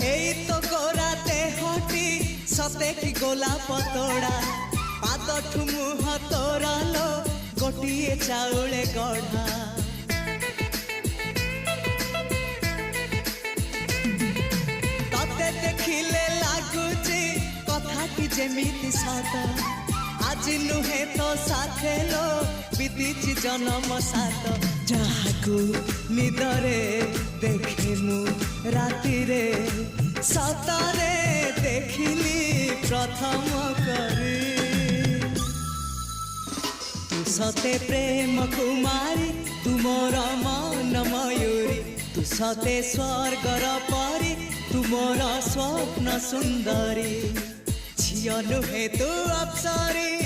এই তো গোরাতে হটি সতে কি গোলাপ তোড়া পাদঠু মুহ তোরালো গোটিয়ে চাউলে গড়া ততে দেখিলে লাগুছি কথাটি যেমিতি সত আজি নুহে তো সাথে লো বিদিছি জনম সাত যাহাকু নিদরে দেখে মু রাতিরে সতরে দেখিলি প্রথম করে তু সতে প্রেম কুমারী তুমর মন ময়ূরী তু সতে স্বর্গর পরি তুমর স্বপ্ন সুন্দরী ঝিও নুহে তু অপ্সরী